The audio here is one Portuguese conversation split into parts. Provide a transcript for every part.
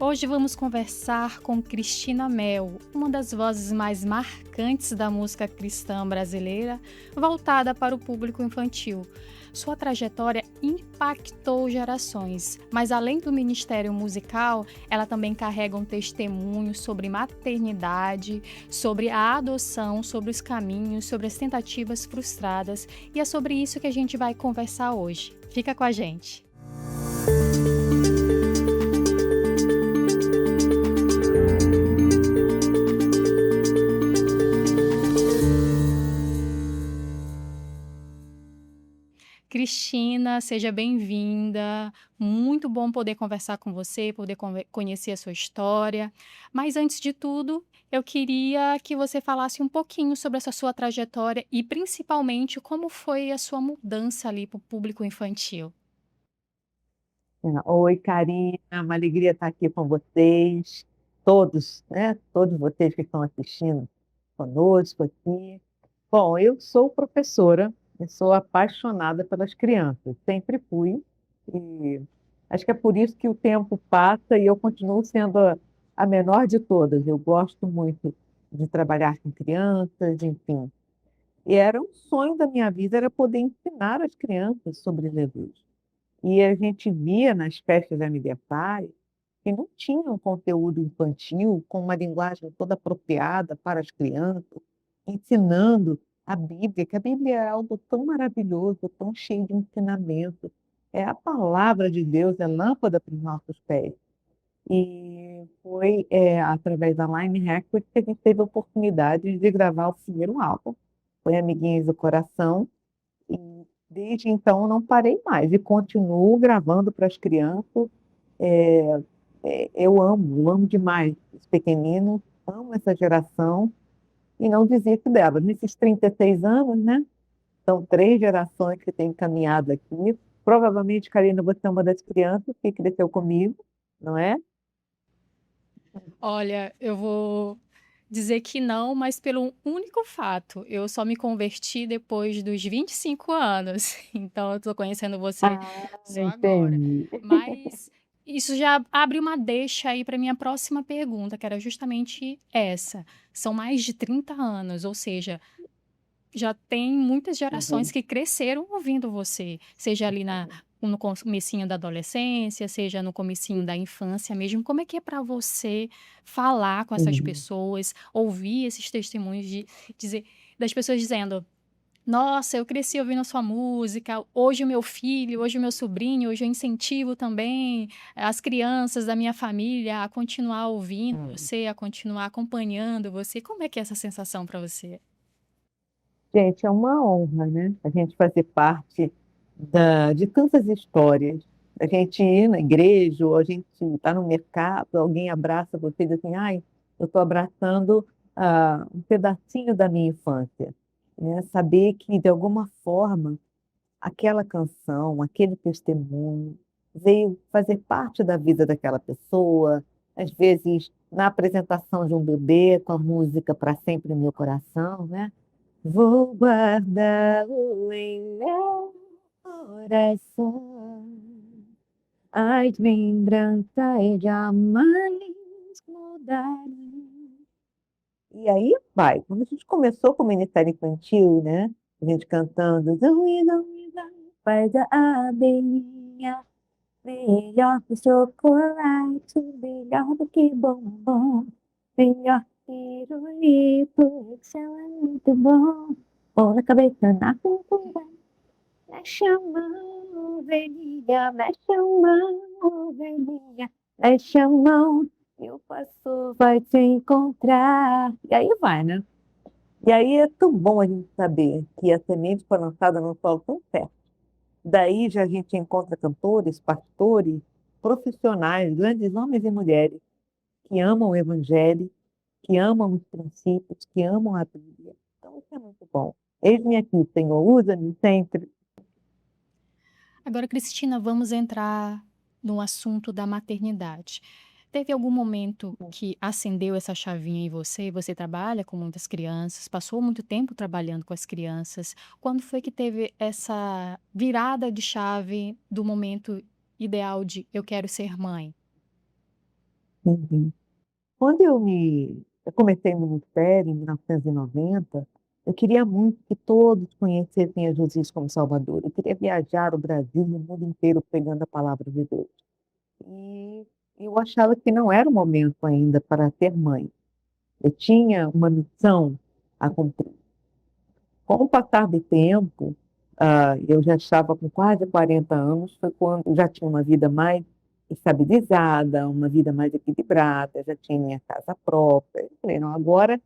Hoje vamos conversar com Cristina Mel, uma das vozes mais marcantes da música cristã brasileira, voltada para o público infantil. Sua trajetória impactou gerações, mas além do ministério musical, ela também carrega um testemunho sobre maternidade, sobre a adoção, sobre os caminhos, sobre as tentativas frustradas, e é sobre isso que a gente vai conversar hoje. Fica com a gente. Cristina, seja bem-vinda. Muito bom poder conversar com você, poder conhecer a sua história. Mas antes de tudo, eu queria que você falasse um pouquinho sobre essa sua trajetória e principalmente como foi a sua mudança ali para o público infantil. Oi, Karina, uma alegria estar aqui com vocês, todos, né? Todos vocês que estão assistindo conosco aqui. Bom, eu sou professora e sou apaixonada pelas crianças, sempre fui, e acho que é por isso que o tempo passa e eu continuo sendo a menor de todas. Eu gosto muito de trabalhar com crianças, enfim. E era um sonho da minha vida, era poder ensinar as crianças sobre Jesus. E a gente via nas festas aniversárias que não tinha um conteúdo infantil com uma linguagem toda apropriada para as crianças, ensinando a Bíblia, que a Bíblia é algo tão maravilhoso, tão cheio de ensinamento. É a palavra de Deus, é lâmpada para os nossos pés. E foi através da Lime Records que a gente teve a oportunidade de gravar o primeiro álbum. Foi Amiguinhos do Coração, e desde então não parei mais e continuo gravando para as crianças. É, eu amo demais os pequeninos, amo essa geração e não desisto delas. Nesses 36 anos, né? São três gerações que têm caminhado aqui. Provavelmente, Karina, você é uma das crianças que cresceu comigo, não é? Olha, eu vou dizer que não, mas pelo único fato, eu só me converti depois dos 25 anos, então eu tô conhecendo você Ah, só agora. entendi. Mas isso já abre uma deixa aí para minha próxima pergunta, que era justamente essa. São mais de 30 anos, ou seja, já tem muitas gerações Uhum. que cresceram ouvindo você, seja ali no comecinho da adolescência, seja no comecinho da infância mesmo. Como é que é para você falar com essas Uhum. pessoas, ouvir esses testemunhos de dizer, das pessoas dizendo: Nossa, eu cresci ouvindo a sua música, hoje o meu filho, hoje o meu sobrinho, hoje eu incentivo também as crianças da minha família a continuar ouvindo Uhum. você, a continuar acompanhando você. Como é que é essa sensação para você? Gente, é uma honra, né? A gente fazer parte de tantas histórias. A gente ir na igreja, ou a gente está no mercado, alguém abraça você e diz assim, ai, eu estou abraçando um pedacinho da minha infância. Né? Saber que, de alguma forma, aquela canção, aquele testemunho veio fazer parte da vida daquela pessoa, às vezes na apresentação de um bebê com a música Para Sempre no Meu Coração, né? Vou guardá-lo em meu coração, as lembranças jamais mudarão. E aí vai, quando a gente começou com o Ministério Infantil, né? A gente cantando, zui, zui, zui, faz a abelhinha, melhor que chocolate, melhor do que bombom, melhor que pirulito, isso é muito bom. Pôr na cabeça, na cintura, mexe a mão, ovelhinha, mexe a mão, ovelhinha, mexe a mão, e o pastor vai te encontrar. E aí vai, né? E aí é tão bom a gente saber que a semente foi lançada no solo tão certo. Daí já a gente encontra cantores, pastores, profissionais, grandes homens e mulheres que amam o Evangelho, que amam os princípios, que amam a Bíblia. Então isso é muito bom. Eis-me aqui, Senhor, usa-me sempre. Agora, Cristina, vamos entrar no assunto da maternidade. Teve algum momento que acendeu essa chavinha em você? Você trabalha com muitas crianças, passou muito tempo trabalhando com as crianças. Quando foi que teve essa virada de chave do momento ideal de eu quero ser mãe? Uhum. Quando eu comecei o ministério em 1990, eu queria muito que todos conhecessem a Jesus como Salvador. Eu queria viajar o Brasil e o mundo inteiro pregando a palavra de Deus. E eu achava que não era o momento ainda para ser mãe. Eu tinha uma missão a cumprir. Com o passar do tempo, eu já estava com quase 40 anos, foi quando eu já tinha uma vida mais estabilizada, uma vida mais equilibrada, já tinha minha casa própria. Eu falei, não, agora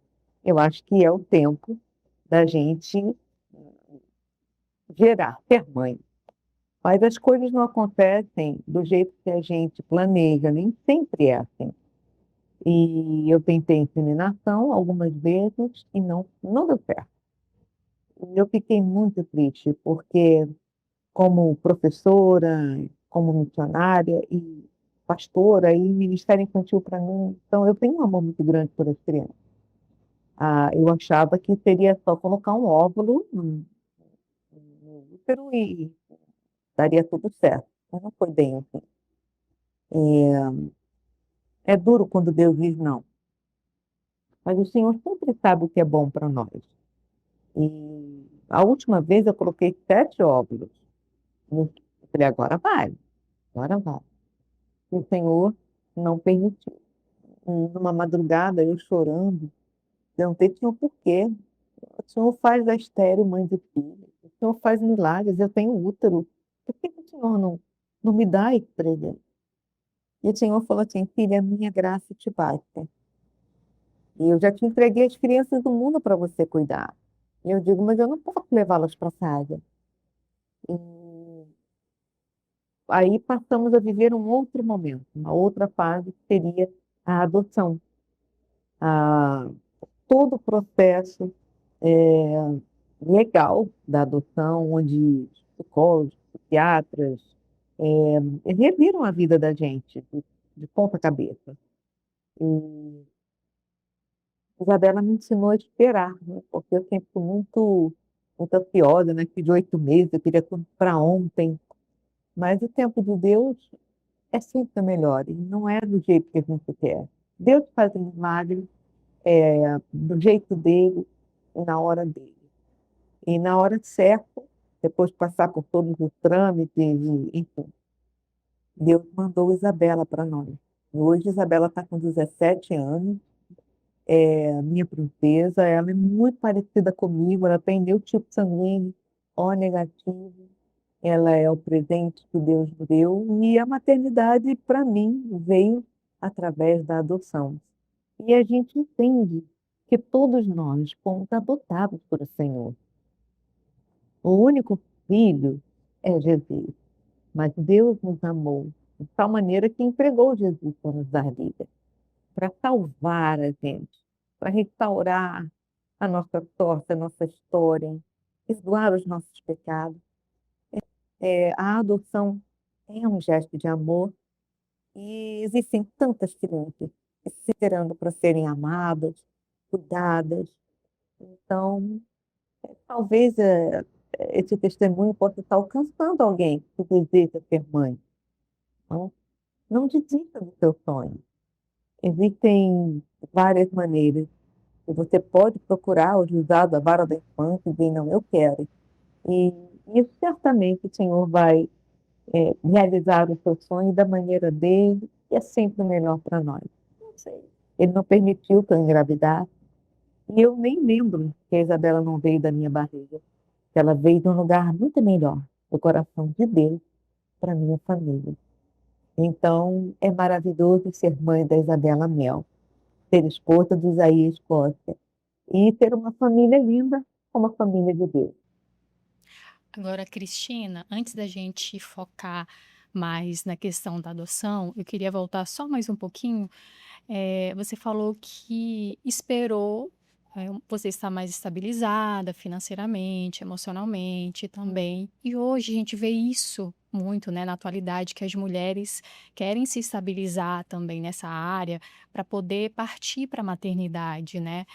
eu acho que é o tempo da gente gerar, ser mãe. Mas as coisas não acontecem do jeito que a gente planeja, nem sempre é assim. E eu tentei inseminação algumas vezes e não deu certo. E eu fiquei muito triste, porque como professora, como missionária e pastora e ministério infantil para mim, então eu tenho um amor muito grande por as crianças. Eu achava que seria só colocar um óvulo no útero e daria tudo certo, mas não foi bem assim. É duro quando Deus diz não, mas o Senhor sempre sabe o que é bom para nós. E a última vez eu coloquei 7 óvulos. Eu falei, agora vai, agora vai. E o Senhor não permitiu. Numa madrugada, eu chorando, perguntei, Senhor, por quê? O Senhor faz da estéril mãe de filho. O Senhor faz milagres, eu tenho útero. Por que que o Senhor não me dá esse presente? E o Senhor falou assim, filha, a minha graça te basta. E eu já te entreguei as crianças do mundo para você cuidar. E eu digo, mas eu não posso levá-las para casa. E aí passamos a viver um outro momento, uma outra fase, que seria a adoção. Ah, todo o processo legal da adoção, onde psicólogos, psiquiatras reviram a vida da gente de ponta cabeça. E Isabela me ensinou a esperar, né? Porque eu sempre fui muito ansiosa, né? Que de 8 meses eu queria tudo para ontem. Mas o tempo de Deus é sempre o melhor, e não é do jeito que a gente quer. Deus faz um milagre do jeito dele e na hora dele. E na hora certa, depois de passar por todos os trâmites, enfim, Deus mandou Isabela para nós. Hoje Isabela está com 17 anos, é a minha princesa, ela é muito parecida comigo, ela tem meu tipo sanguíneo, O negativo, ela é o presente que Deus me deu, e a maternidade, para mim, veio através da adoção. E a gente entende que todos nós fomos adotados por o Senhor. O único filho é Jesus, mas Deus nos amou de tal maneira que entregou Jesus para nos dar vida, para salvar a gente, para restaurar a nossa sorte, a nossa história, perdoar os nossos pecados. A adoção é um gesto de amor e existem tantas crianças esperando para serem amadas, cuidadas. Então, talvez esse testemunho possa estar alcançando alguém que deseja ser mãe. Não, não desista do seu sonho. Existem várias maneiras. E você pode procurar o juizado, a vara da infância e dizer, não, eu quero. E isso certamente o Senhor vai realizar o seu sonho da maneira dele, e é sempre o melhor para nós. Não sei. Ele não permitiu que eu engravidasse, e eu nem lembro que a Isabela não veio da minha barriga, que ela veio de um lugar muito melhor, do coração de Deus, para minha família. Então, é maravilhoso ser mãe da Isabela Mel, ser esposa do Isaías Costa e ter uma família linda como a família de Deus. Agora, Cristina, antes da gente focar mais na questão da adoção, eu queria voltar só mais um pouquinho. Você falou que esperou, você estar mais estabilizada financeiramente, emocionalmente também. E hoje a gente vê isso muito, né, na atualidade, que as mulheres querem se estabilizar também nessa área para poder partir para a maternidade, né?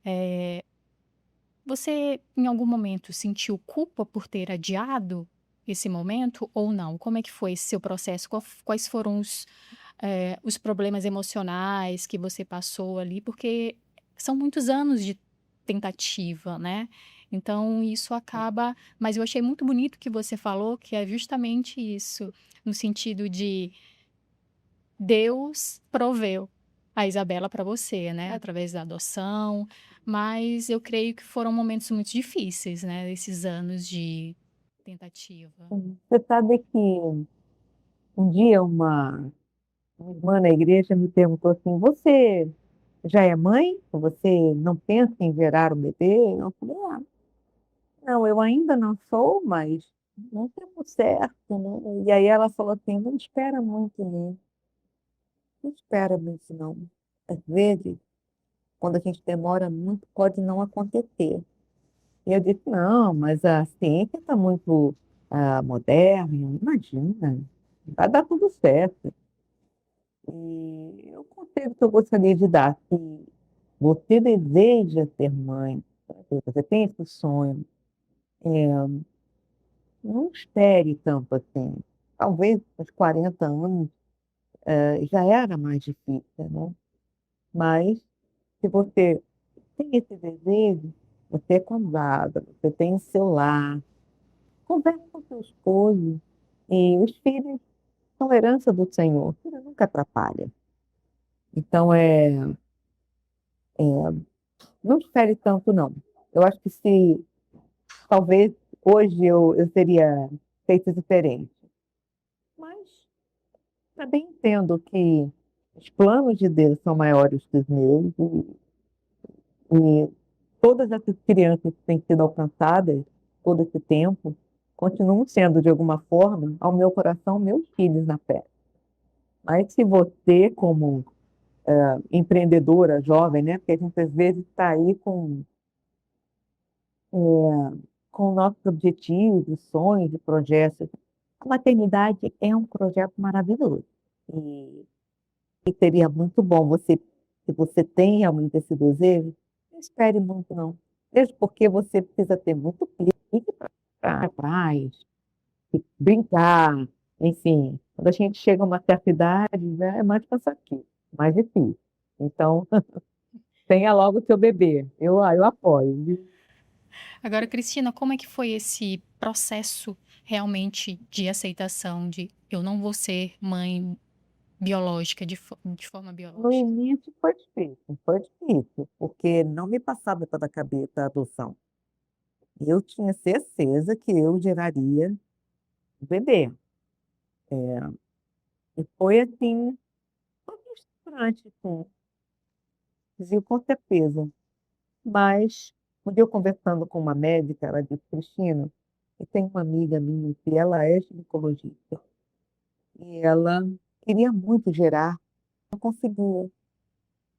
Eh, Você, em algum momento, sentiu culpa por ter adiado esse momento ou não? Como é que foi esse seu processo? Quais foram os problemas emocionais que você passou ali, porque são muitos anos de tentativa, né? Então isso acaba. Mas eu achei muito bonito que você falou que é justamente isso, no sentido de Deus proveu a Isabela para você, né? Através da adoção. Mas eu creio que foram momentos muito difíceis, né? Esses anos de tentativa. Você sabe que um dia uma irmã na igreja me perguntou assim: Você já é mãe? Você não pensa em gerar um bebê? Eu falei: não, eu ainda não sou, mas não temos certo, né? E aí ela falou assim: Não espera muito, né? Não espera muito, não. Às vezes, quando a gente demora muito, pode não acontecer. E eu disse: Não, mas a ciência está muito moderna, imagina, vai dar tudo certo. E o conselho que eu gostaria de dar, se você deseja ser mãe, você tem esse sonho, não espere tanto assim. Talvez aos 40 anos já era mais difícil, né? Mas se você tem esse desejo, você é casada, você tem o seu lar, converse com seu esposo. E os filhos são herança do Senhor, o filho nunca atrapalha. Então, não espere tanto, não. Eu acho que se talvez hoje eu teria feito diferente. Mas também entendo que os planos de Deus são maiores que os meus e todas essas crianças que têm sido alcançadas todo esse tempo continuam sendo, de alguma forma, ao meu coração, meus filhos na fé. Mas se você, como empreendedora jovem, né? Porque a gente às vezes está aí com nossos objetivos, sonhos e projetos. A maternidade é um projeto maravilhoso. E, e seria muito bom você, se você tem realmente esse desejo, não espere muito, não. Mesmo porque você precisa ter muito pique para trás, brincar, enfim. Quando a gente chega a uma certa idade, né, é mais cansativo, mais difícil. Então, tenha logo o seu bebê. Eu apoio, viu? Agora, Cristina, como é que foi esse processo realmente de aceitação de eu não vou ser mãe biológica, de forma No biológica? início foi difícil, porque não me passava pela cabeça a adoção. Eu tinha certeza que eu geraria o bebê. E foi assim, foi frustrante, sim, viu, com certeza. Mas, um dia eu conversando com uma médica, ela disse: Cristina, eu tenho uma amiga minha que ela é ginecologista e ela queria muito gerar, não conseguia.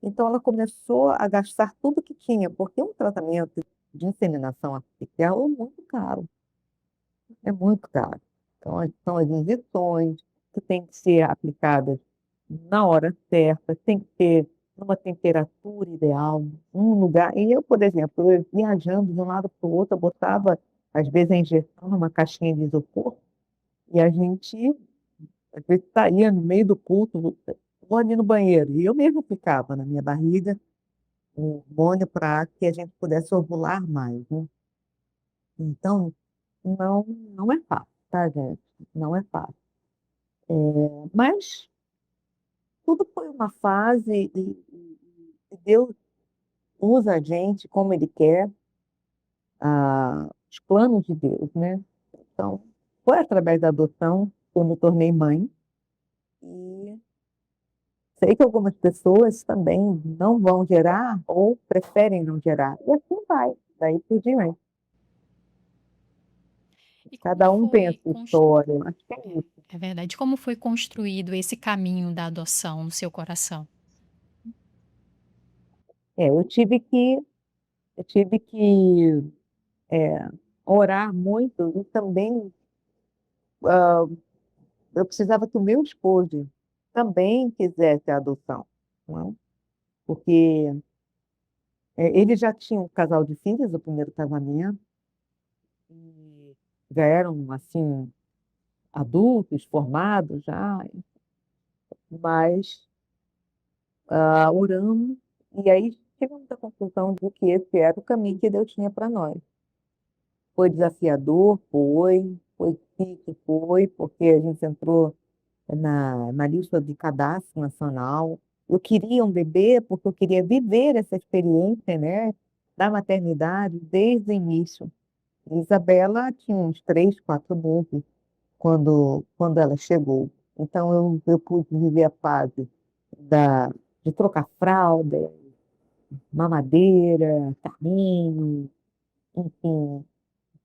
Então, ela começou a gastar tudo que tinha, porque um tratamento de inseminação artificial é muito caro, é muito caro. Então, são as injeções que têm que ser aplicadas na hora certa, tem que ter numa temperatura ideal, um lugar. E eu, por exemplo, eu viajando de um lado para o outro, eu botava, às vezes, a injeção numa caixinha de isopor, e a gente, às vezes, saía no meio do culto, vou ali no banheiro, e eu mesma ficava na minha barriga o hormônio para que a gente pudesse ovular mais, né? Então, não é fácil, tá, gente? Não é fácil. Mas tudo foi uma fase e Deus usa a gente como Ele quer, os planos de Deus, né? Então, foi através da adoção que eu me tornei mãe e sei que algumas pessoas também não vão gerar ou preferem não gerar. E assim vai, daí por diante. E como Cada um tem a foi sua história, acho que é isso. é verdade, como foi construído esse caminho da adoção no seu coração? É, eu tive que orar muito e também eu precisava que o meu esposo também quisesse a adoção, não é? Porque ele já tinha um casal de filhos, o primeiro casamento, e já eram assim adultos, formados já. mas oramos e aí chegamos à conclusão de que esse era o caminho que Deus tinha para nós. Foi desafiador, foi difícil, foi, porque a gente entrou na lista de cadastro nacional. Eu queria um bebê porque eu queria viver essa experiência, né, da maternidade desde o início. Isabela tinha uns 3, 4 meses quando ela chegou. Então eu pude viver a fase da, de trocar fralda, mamadeira, carrinho, enfim,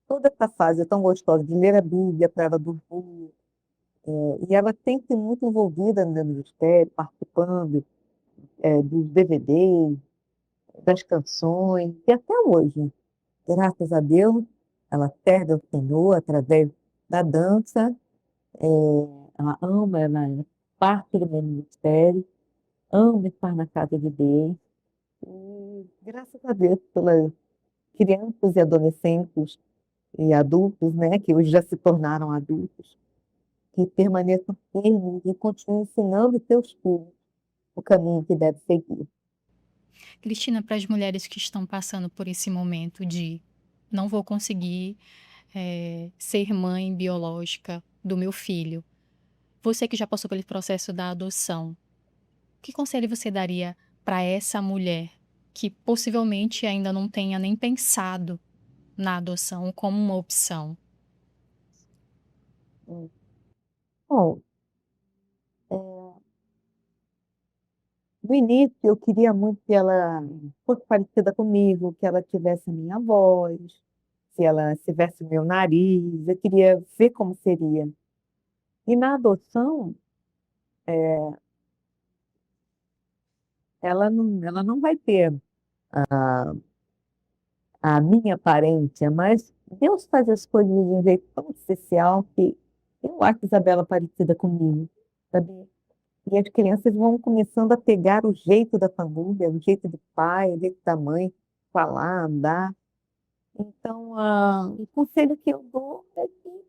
toda essa fase tão gostosa de ler a Bíblia para ela dormir. E ela sempre muito envolvida no ministério, participando dos DVDs, das canções, e até hoje, graças a Deus, ela serve ao Senhor através da dança, ela ama, ela é parte do meu ministério, ama estar na casa de Deus, e graças a Deus pelas crianças e adolescentes e adultos, né, que hoje já se tornaram adultos, que permaneçam firmes e continuem ensinando seus filhos o caminho que deve seguir. Cristina, para as mulheres que estão passando por esse momento de não vou conseguir ser mãe biológica do meu filho, você que já passou pelo processo da adoção, que conselho você daria para essa mulher que possivelmente ainda não tenha nem pensado na adoção como uma opção? Hum. Bom, no início eu queria muito que ela fosse parecida comigo, que ela tivesse a minha voz, se ela tivesse o meu nariz, eu queria ver como seria. E na adoção, ela não vai ter a minha aparência, mas Deus faz as coisas de um jeito tão especial que eu acho Isabela parecida comigo, sabe? E as crianças vão começando a pegar o jeito da família, o jeito do pai, o jeito da mãe, falar, andar. Então, o conselho que eu dou é que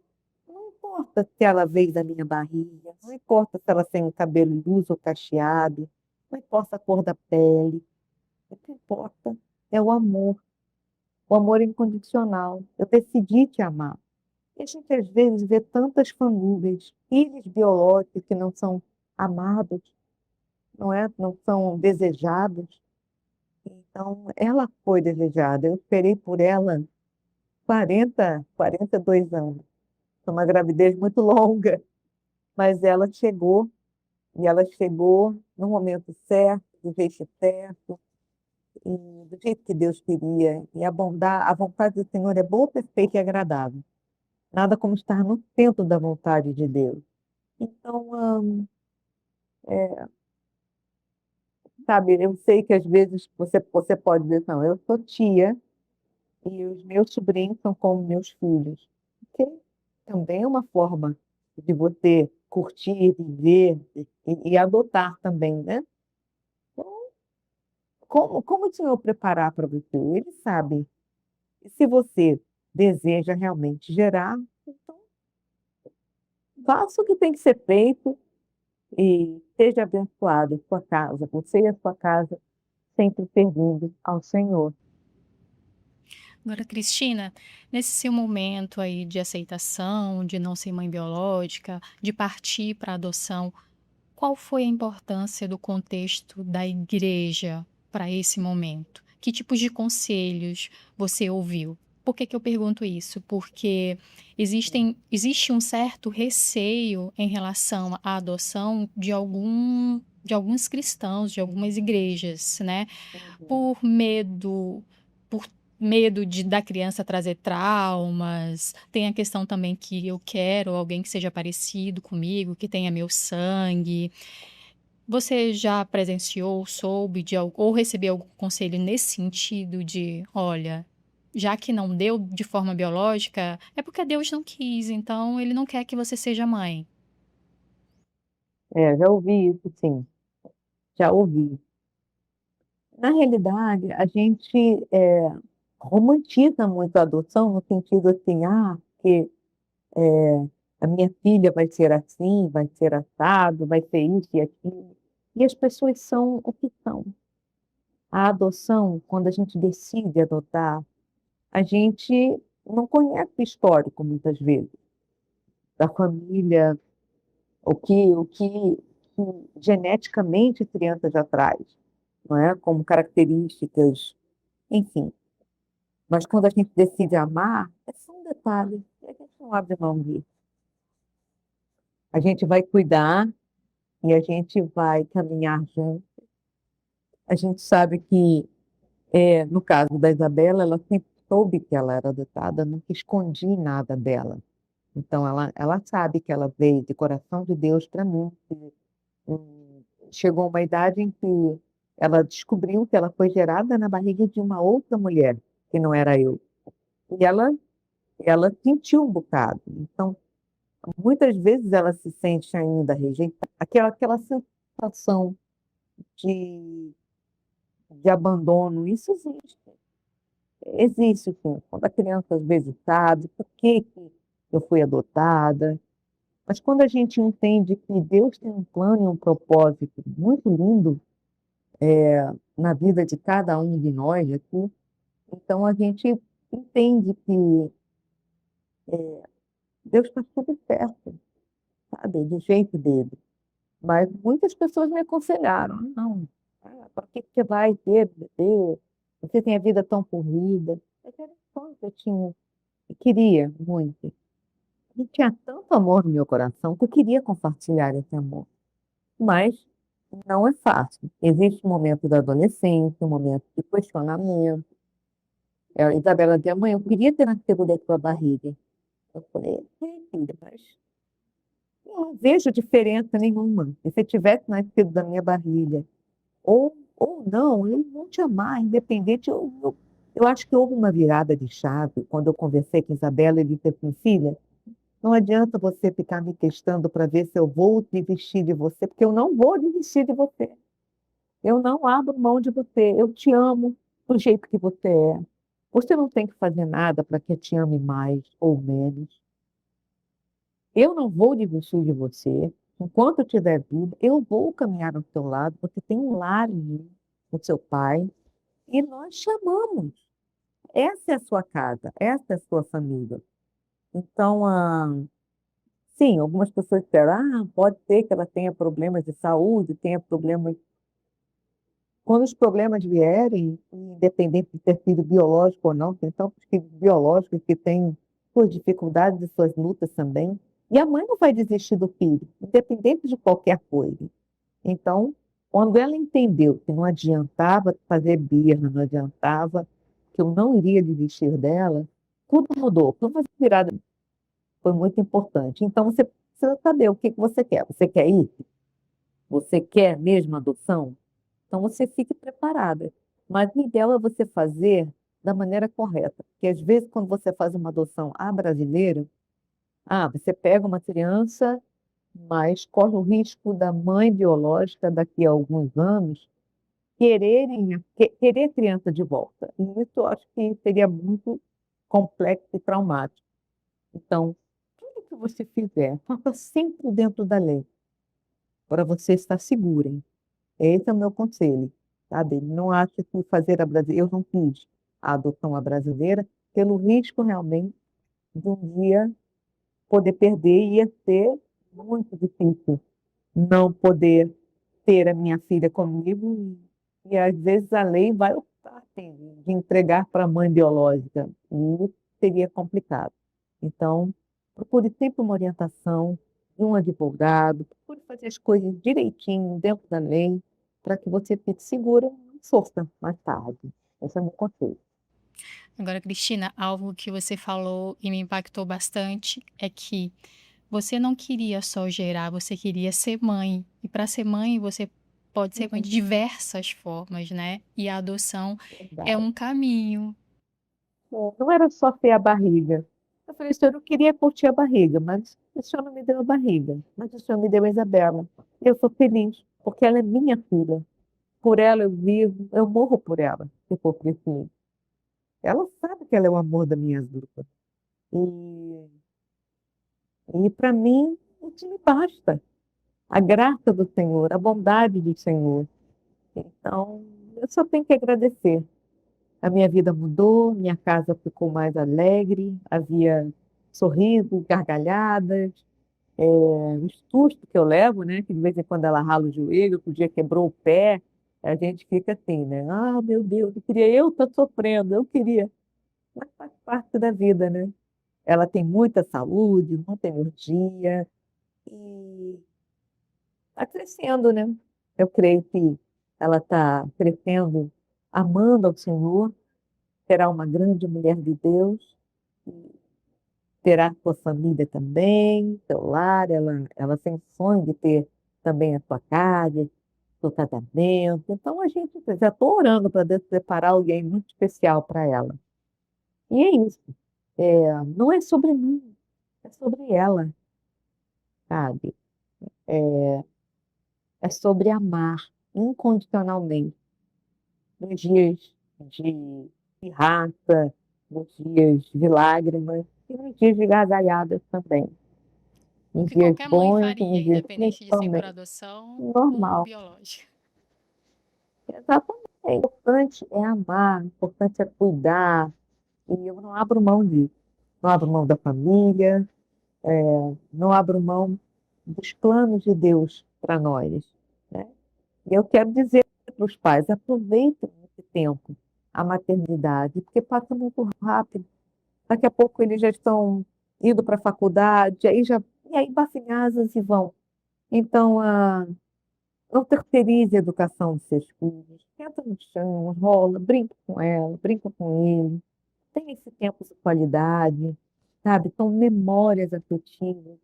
não importa se ela veio da minha barriga, não importa se ela tem o cabelo liso ou cacheado, não importa a cor da pele, o que importa é o amor incondicional. Eu decidi te amar. E a gente às vezes vê tantas famílias, filhos biológicos que não são amados, não é? Não são desejados. Então, ela foi desejada. Eu esperei por ela 42 anos. Foi uma gravidez muito longa, mas ela chegou, e ela chegou no momento certo, do jeito certo, e do jeito que Deus queria. E a vontade do Senhor é boa, perfeita e agradável. Nada como estar no centro da vontade de Deus. Então, sabe, eu sei que às vezes você pode dizer, não, eu sou tia e os meus sobrinhos são como meus filhos. Que também é uma forma de você curtir, viver e adotar também, né? Então, como o Senhor preparar para você? Ele sabe. E se você deseja realmente gerar, então faça o que tem que ser feito e seja abençoado a sua casa, você e a sua casa, sempre servindo ao Senhor. Agora, Cristina, nesse seu momento aí de aceitação, de não ser mãe biológica, de partir para a adoção, qual foi a importância do contexto da igreja para esse momento? Que tipos de conselhos você ouviu? Por que que eu pergunto isso? Porque existe um certo receio em relação à adoção de alguns cristãos, de algumas igrejas, né? Uhum. Por medo, por medo da criança trazer traumas. Tem a questão também que eu quero alguém que seja parecido comigo, que tenha meu sangue. Você já presenciou, soube de algo, ou recebeu algum conselho nesse sentido de, olha, já que não deu de forma biológica, é porque Deus não quis, então ele não quer que você seja mãe. Já ouvi isso, sim, já ouvi. Na realidade, a gente romantiza muito a adoção no sentido assim, que a minha filha vai ser assim, vai ser assado, vai ser isso e aquilo. E as pessoas são o que são. A adoção, quando a gente decide adotar, a gente não conhece o histórico, muitas vezes, da família, o que geneticamente a criança já traz, não é? Como características, enfim. Mas quando a gente decide amar, é só um detalhe, e a gente não abre mão disso. A gente vai cuidar e a gente vai caminhar junto. A gente sabe que, no caso da Isabela, ela sempre soube que ela era adotada, nunca escondi nada dela. Então, ela sabe que ela veio de coração de Deus para mim. Chegou uma idade em que ela descobriu que ela foi gerada na barriga de uma outra mulher, que não era eu. E ela sentiu um bocado. Então, muitas vezes ela se sente ainda rejeitada, aquela sensação de, de abandono, isso existe. Existe, sim. Quando a criança às vezes sabe por que eu fui adotada, mas quando a gente entende que Deus tem um plano e um propósito muito lindo na vida de cada um de nós aqui, então a gente entende que Deus está tudo certo, sabe, do jeito dele. Mas muitas pessoas me aconselharam, não, para que você vai ter bebê? Você tem a vida tão corrida. Mas era só que eu tinha, eu queria muito. E tinha tanto amor no meu coração que eu queria compartilhar esse amor. Mas não é fácil. Existe um momento da adolescência, um momento de questionamento. A Isabela dizia, mãe, eu queria ter nascido da tua barriga. Eu falei, filha, mas eu não vejo diferença nenhuma. Se você tivesse nascido da minha barriga, ou não, eles vão te amar, independente. Eu acho que houve uma virada de chave quando eu conversei com a Isabela e disse assim, filha, não adianta você ficar me testando para ver se eu vou desistir de você, porque eu não vou desistir de você. Eu não abro mão de você. Eu te amo do jeito que você é. Você não tem que fazer nada para que eu te ame mais ou menos. Eu não vou desistir de você. Enquanto eu tiver vida, eu vou caminhar ao seu lado. Você tem um lar em mim, o seu pai, e nós chamamos. Essa é a sua casa, essa é a sua família. Então, sim, algumas pessoas disseram, pode ser que ela tenha problemas de saúde, tenha problemas. Quando os problemas vierem, independente de ter sido biológico ou não, tem tantos filhos biológicos que têm suas dificuldades e suas lutas também. E a mãe não vai desistir do filho, independente de qualquer coisa. Então, quando ela entendeu que não adiantava fazer birra, não adiantava, que eu não iria desistir dela, tudo mudou, tudo foi virada, foi muito importante. Então, você precisa saber o que que você quer. Você quer ir? Você quer mesmo adoção? Então, você fique preparada. Mas o ideal é você fazer da maneira correta. Porque, às vezes, quando você faz uma adoção à brasileira, você pega uma criança, mas corre o risco da mãe biológica, daqui a alguns anos, querer a criança de volta. E isso eu acho que seria muito complexo e traumático. Então, tudo que você fizer, faça sempre dentro da lei, para você estar segura. Esse é o meu conselho, sabe? Não acho que fazer a brasileira, eu não fiz a adoção à brasileira, pelo risco realmente de um dia poder perder, ia ser muito difícil não poder ter a minha filha comigo, e às vezes a lei vai optar assim, de entregar para a mãe biológica, e isso seria complicado. Então, procure sempre uma orientação de um advogado, procure fazer as coisas direitinho, dentro da lei, para que você fique segura e não sofra mais tarde. Esse é o meu conselho. Agora, Cristina, algo que você falou e me impactou bastante é que você não queria só gerar, você queria ser mãe. E para ser mãe, você pode ser mãe de Uhum, diversas formas, né? E a adoção é verdade. um caminho. Não era só ter a barriga. Eu falei, senhor, eu queria curtir a barriga, mas o senhor não me deu a barriga. Mas o senhor me deu a Isabela. Eu sou feliz, porque ela é minha filha. Por ela eu vivo, eu morro por ela, se for preciso. Ela sabe que ela é o amor da minha vida. E E para mim, isso me basta. A graça do Senhor, a bondade do Senhor. Então, eu só tenho que agradecer. A minha vida mudou, minha casa ficou mais alegre, havia sorrisos, gargalhadas, os sustos que eu levo, né? Que de vez em quando ela rala o joelho, outro dia quebrou o pé, a gente fica assim, né? Ah, meu Deus, eu queria eu estar sofrendo, eu queria. Mas faz parte da vida, né? Ela tem muita saúde, muita energia e está crescendo, né? Eu creio que ela está crescendo, amando ao Senhor, será uma grande mulher de Deus, terá sua família também, seu lar, ela tem sonho de ter também a sua casa, seu casamento. Então a gente já estou orando para Deus preparar alguém muito especial para ela. E é isso. Não é sobre mim, é sobre ela, sabe? É sobre amar incondicionalmente nos dias de raça, nos dias de lágrimas e nos dias de gargalhadas também. Em O que dias qualquer mãe bons e faria, em dias independente de ser por principalmente adoção ou normal. biológica. Exatamente. O importante é amar, o importante é cuidar. E eu não abro mão disso. Não abro mão da família, não abro mão dos planos de Deus para nós, né? E eu quero dizer para os pais, aproveitem esse tempo, a maternidade, porque passa muito rápido. Daqui a pouco eles já estão indo para a faculdade, e aí batem asas e vão. Então, não terceirize a educação dos seus filhos. Senta no chão, rola, brinca com ela, brinca com ele. Tenha esse tempo de qualidade, sabe? São memórias afetivas.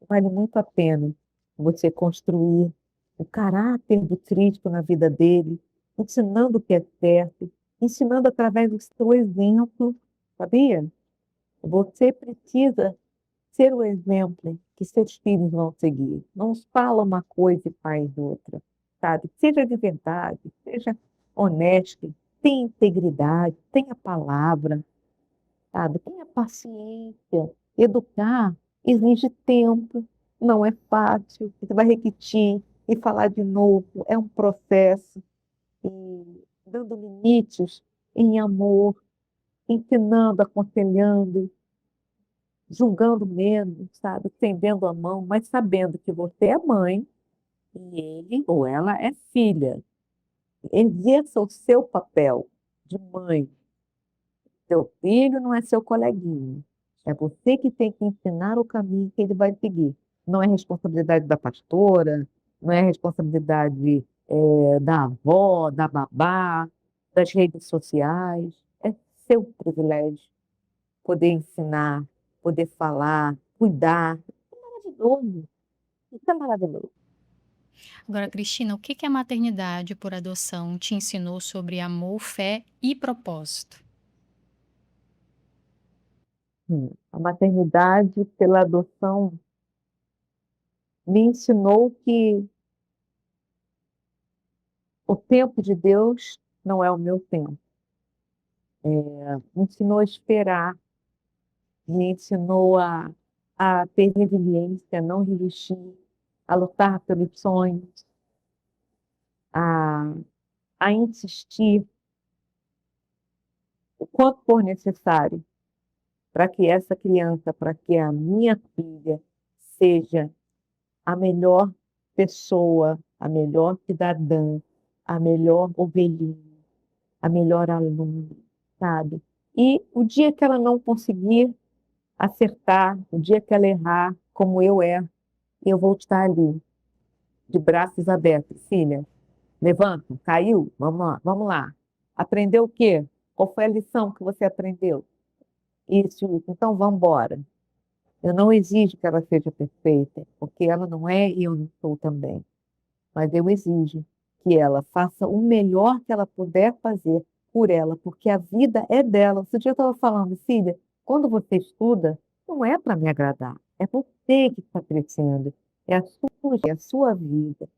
Vale muito a pena você construir o caráter do Cristo na vida dele, ensinando o que é certo, ensinando através do seu exemplo, sabia? Você precisa ser o exemplo que seus filhos vão seguir. Não fala uma coisa e faz outra, sabe? Seja de verdade, seja honesto, tenha integridade, tenha palavra, sabe? Tenha paciência. Educar exige tempo, não é fácil. Você vai repetir e falar de novo, é um processo. E dando limites em amor, ensinando, aconselhando, julgando menos, sabe? Estendendo a mão, mas sabendo que você é mãe e ele ou ela é filha. Exerça o seu papel de mãe. Seu filho não é seu coleguinha. É você que tem que ensinar o caminho que ele vai seguir. Não é responsabilidade da pastora, não é responsabilidade da avó, da babá, das redes sociais. É seu privilégio poder ensinar, poder falar, cuidar. É maravilhoso. Isso é maravilhoso. Agora, Cristina, o que que a maternidade por adoção te ensinou sobre amor, fé e propósito? A maternidade pela adoção me ensinou que o tempo de Deus não é o meu tempo. Me ensinou a esperar, me ensinou a ter resiliência, a não resistir, a lutar pelos sonhos, a, a insistir o quanto for necessário para que essa criança, para que a minha filha seja a melhor pessoa, a melhor cidadã, a melhor ovelhinha, a melhor aluna, sabe? E o dia que ela não conseguir acertar, o dia que ela errar, como eu vou estar ali, de braços abertos. Filha, levanta, caiu? Vamos lá, vamos lá. Aprendeu o quê? Qual foi a lição que você aprendeu? Isso, então vamos embora. Eu não exijo que ela seja perfeita, porque ela não é e eu não sou também. Mas eu exijo que ela faça o melhor que ela puder fazer por ela, porque a vida é dela. Outro dia eu estava falando, filha, quando você estuda, não é para me agradar, é você que está crescendo, é a sua vida.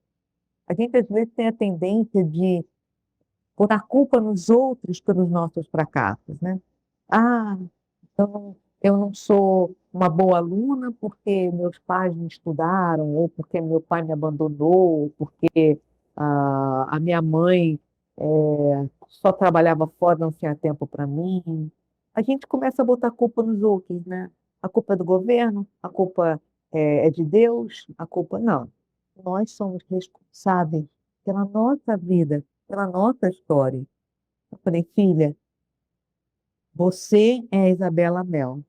A gente às vezes tem a tendência de botar a culpa nos outros pelos nossos fracassos, né? Ah, então Eu não sou uma boa aluna porque meus pais me estudaram, ou porque meu pai me abandonou, ou porque a minha mãe só trabalhava fora, não tinha tempo para mim. A gente começa a botar a culpa nos outros, né? A culpa é do governo, a culpa é de Deus, a culpa. Não. Nós somos responsáveis pela nossa vida, pela nossa história. Eu falei, filha, você é a Isabela Mel.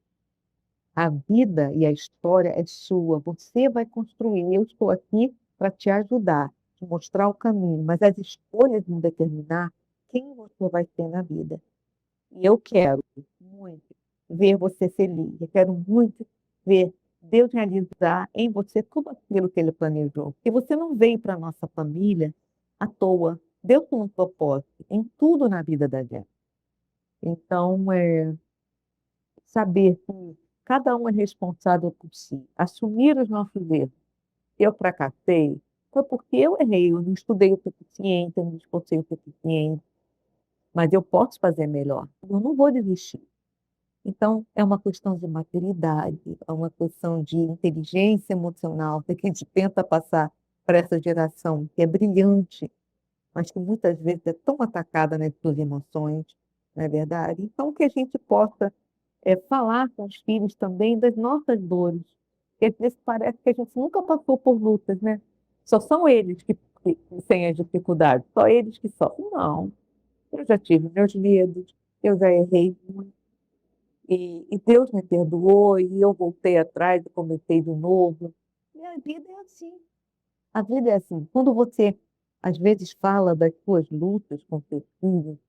A vida e a história é sua. Você vai construir. Eu estou aqui para te ajudar, te mostrar o caminho, mas as escolhas vão determinar quem você vai ser na vida. E eu quero muito ver você feliz. Eu quero muito ver Deus realizar em você tudo aquilo que Ele planejou. Porque você não veio para a nossa família à toa. Deus tem um propósito em tudo na vida da gente. Então, saber que cada um é responsável por si, assumir os nossos erros. Eu fracassei, foi porque eu errei, eu não estudei o suficiente, eu não me esforcei o suficiente, mas eu posso fazer melhor, eu não vou desistir. Então, é uma questão de maturidade, é uma questão de inteligência emocional que a gente tenta passar para essa geração que é brilhante, mas que muitas vezes é tão atacada nas suas emoções, não é verdade? Então, que a gente possa falar com os filhos também das nossas dores, porque às vezes parece que a gente nunca passou por lutas, né? Só são eles que têm as dificuldades, só eles que sofrem. Não, eu já tive meus medos, eu já errei muito, e Deus me perdoou, e eu voltei atrás e comecei de novo. E a vida é assim. A vida é assim. Quando você, às vezes, fala das suas lutas com seus filhos,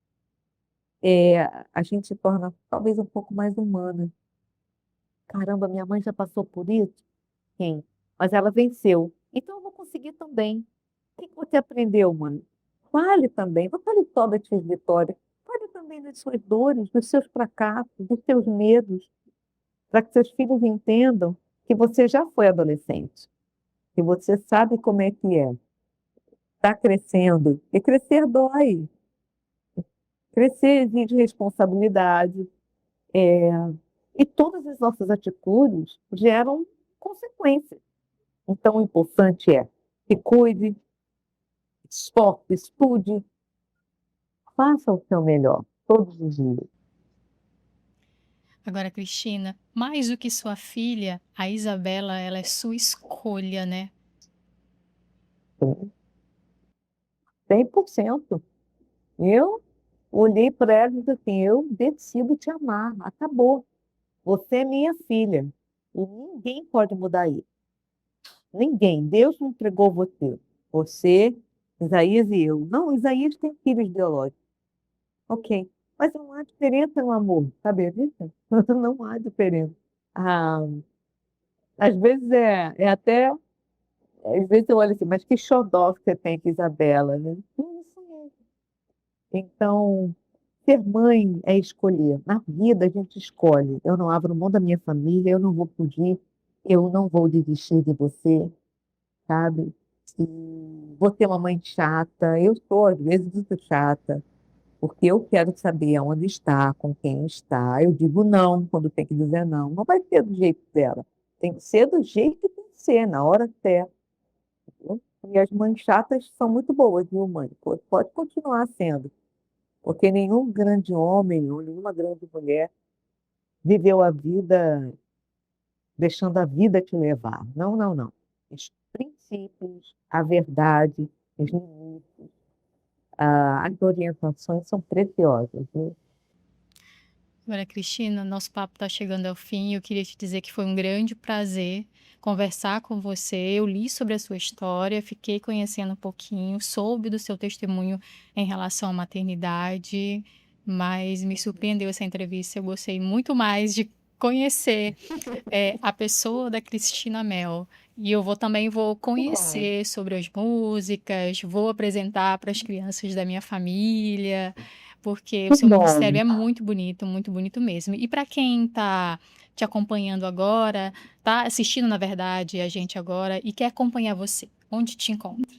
a gente se torna talvez um pouco mais humana. Caramba, minha mãe já passou por isso? Sim, mas ela venceu. Então eu vou conseguir também. O que que você aprendeu, mãe? Fale também, não fale só das suas vitórias. Fale também das suas dores, dos seus fracassos, dos seus medos, para que seus filhos entendam que você já foi adolescente, que você sabe como é que é. Está crescendo. E crescer dói. Crescer exige responsabilidade. E todas as nossas atitudes geram consequências. Então, o importante é que cuide, esforce, estude, faça o seu melhor todos os dias. Agora, Cristina, mais do que sua filha, a Isabela, ela é sua escolha, né? 100%. Eu olhei para ela e disse assim, eu decido te amar, acabou. Você é minha filha. E ninguém pode mudar isso. Ninguém. Deus não entregou você. Você, Isaías e eu. Não, Isaías tem filhos biológicos. Ok. Mas não há diferença no amor, sabe disso? Não há diferença. Ah, às vezes até. Às vezes eu olho assim, mas que xodó que você tem com Isabela, né? Isso mesmo. Então, ser mãe é escolher. Na vida a gente escolhe. Eu não abro mão da minha família, eu não vou fugir, eu não vou desistir de você, sabe? E vou ter uma mãe chata, eu sou às vezes muito chata, porque eu quero saber aonde está, com quem está. Eu digo não quando tem que dizer não. Não vai ser do jeito dela. Tem que ser do jeito que tem que ser, na hora certa. Entendeu? E as mães chatas são muito boas, viu, mãe? Pode continuar sendo, porque nenhum grande homem ou nenhuma grande mulher viveu a vida deixando a vida te levar. Não, não, não. Os princípios, a verdade, os limites, as orientações são preciosas, viu? Agora, Cristina, nosso papo está chegando ao fim. Eu queria te dizer que foi um grande prazer conversar com você. Eu li sobre a sua história, fiquei conhecendo um pouquinho, soube do seu testemunho em relação à maternidade, mas me surpreendeu essa entrevista. Eu gostei muito mais de conhecer a pessoa da Cristina Mel. E eu também vou Que bom. conhecer sobre as músicas, vou apresentar para as crianças da minha família, porque o Que seu ministério bom. é muito bonito mesmo. E para quem está te acompanhando agora, está assistindo, na verdade, a gente agora e quer acompanhar você, onde te encontra?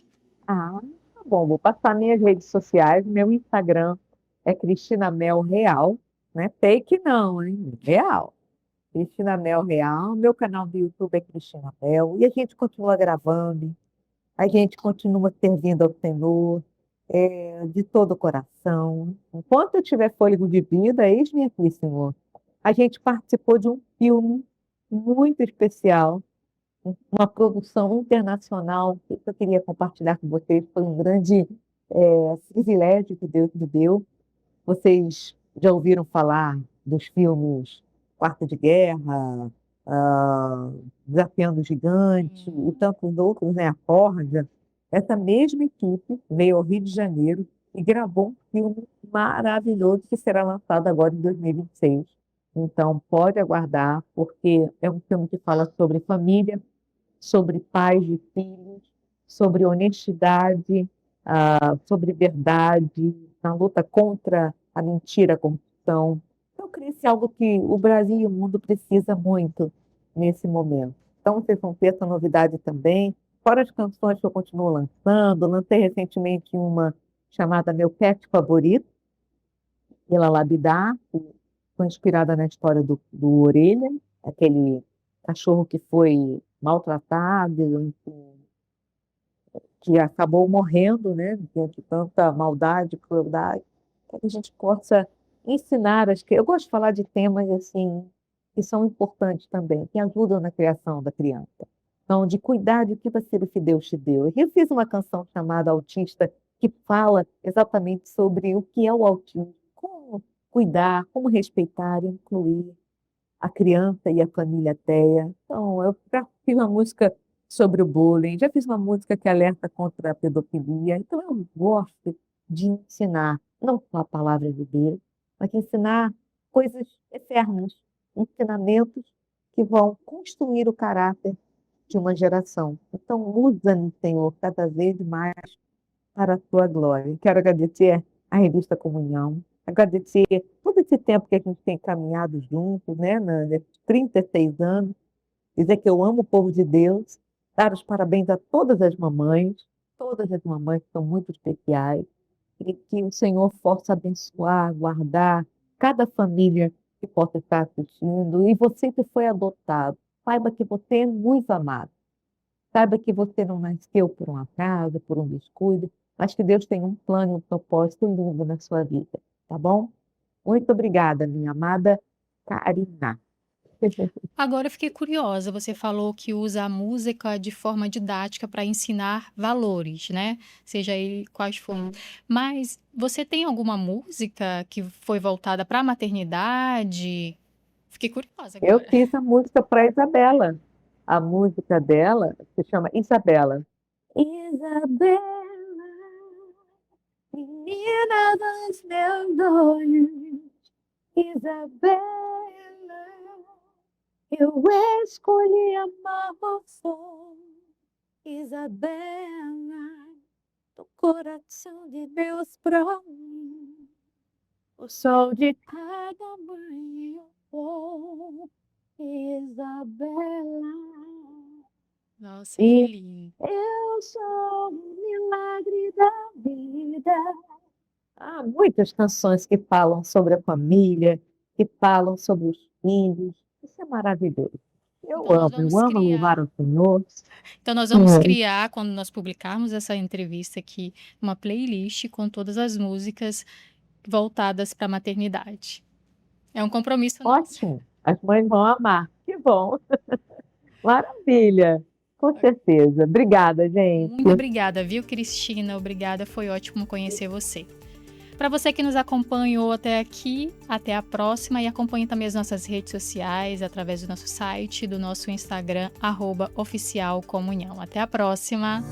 Ah, tá bom. Vou passar minhas redes sociais. Meu Instagram é Cristina Mel Real, né? Fake não, hein? Real. Cristina Mel Real, meu canal do YouTube é Cristina Mel, e a gente continua gravando, a gente continua servindo ao Senhor, de todo o coração. Enquanto eu tiver fôlego de vida, eis-me aqui, Senhor. A gente participou de um filme muito especial, uma produção internacional que eu queria compartilhar com vocês. Foi um grande privilégio que Deus me deu. Vocês já ouviram falar dos filmes Quarto de Guerra, ah, Desafiando o Gigante e tantos outros, né? A Corja. Essa mesma equipe veio ao Rio de Janeiro e gravou um filme maravilhoso que será lançado agora em 2026. Então, pode aguardar, porque é um filme que fala sobre família, sobre pais e filhos, sobre honestidade, sobre verdade, na luta contra a mentira, a corrupção. Eu creio que é algo que o Brasil e o mundo precisa muito nesse momento. Então, vocês vão ter essa novidade também. Fora as canções que eu continuo lançando, lancei recentemente uma chamada Meu Pet Favorito, pela Labidar, que foi inspirada na história do Orelha, aquele cachorro que foi maltratado, enfim, que acabou morrendo, né, diante de tanta maldade, crueldade, para que a gente possa ensinar as crianças. Eu gosto de falar de temas assim que são importantes também, que ajudam na criação da criança. Então, de cuidar de que vai ser o que Deus te deu. Eu fiz uma canção chamada Autista, que fala exatamente sobre o que é o autismo, como cuidar, como respeitar e incluir a criança e a família TEA. Então, eu já fiz uma música sobre o bullying, já fiz uma música que alerta contra a pedofilia. Então, eu gosto de ensinar, não só a palavra de Deus, mas de ensinar coisas eternas, ensinamentos que vão construir o caráter de uma geração. Então, usa-me, Senhor, cada vez mais para a tua glória. Quero agradecer à Revista Comunhão, agradecer todo esse tempo que a gente tem caminhado juntos, né, nesses 36 anos, dizer que eu amo o povo de Deus, dar os parabéns a todas as mamães que são muito especiais, e que o Senhor possa abençoar, guardar cada família que possa estar assistindo, e você que foi adotado, saiba que você é muito amado. Saiba que você não nasceu por um acaso, por um descuido, mas que Deus tem um plano e um propósito lindo na sua vida, tá bom? Muito obrigada, minha amada Karina. Agora eu fiquei curiosa. Você falou que usa a música de forma didática para ensinar valores, né? Seja ele quais forem. Mas você tem alguma música que foi voltada para a maternidade? Fiquei curiosa Eu agora. fiz a música para Isabela. A música dela se chama Isabela. Isabela, menina dos meus olhos, Isabela, eu escolhi amar você, Isabela, do coração de Deus pra mim, o sol de cada manhã, oh, Isabela. Nossa, que E lindo. eu sou um milagre da vida. Há muitas canções que falam sobre a família, que falam sobre os filhos. Isso é maravilhoso. Então nós Eu vamos amo louvar criar. o Senhor. Então nós vamos criar, quando nós publicarmos essa entrevista aqui, uma playlist com todas as músicas voltadas para a maternidade. É um compromisso nosso. Ótimo, as mães vão amar. Que bom, maravilha, com certeza. Obrigada, gente. Muito obrigada, viu, Cristina? Obrigada, foi ótimo conhecer você. Para você que nos acompanhou até aqui, até a próxima, e acompanhe também as nossas redes sociais através do nosso site, do nosso Instagram, @oficialcomunhão. Até a próxima!